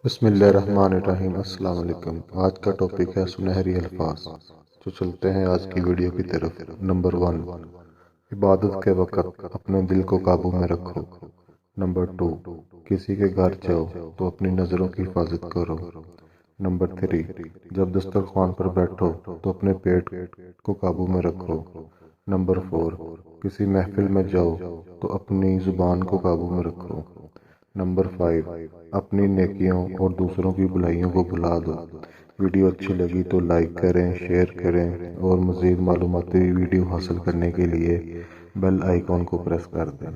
بسم اللہ الرحمن الرحیم۔ السلام علیکم۔ آج کا ٹاپک ہے سنہری الفاظ۔ تو چلتے ہیں آج کی ویڈیو کی طرف۔ نمبر 1، عبادت کے وقت اپنے دل کو قابو میں رکھو۔ نمبر 2، کسی کے گھر جاؤ تو اپنی نظروں کی حفاظت کرو۔ نمبر 3، جب دسترخوان پر بیٹھو تو اپنے پیٹ کو قابو میں رکھو۔ نمبر 4، کسی محفل میں جاؤ تو اپنی زبان کو قابو میں رکھو۔ نمبر 5، اپنی نیکیوں اور دوسروں کی بلائیوں کو بھلا دو۔ ویڈیو اچھی لگی تو لائک کریں، شیئر کریں اور مزید معلوماتی ویڈیو حاصل کرنے کے لیے بیل آئیکن کو پریس کر دیں۔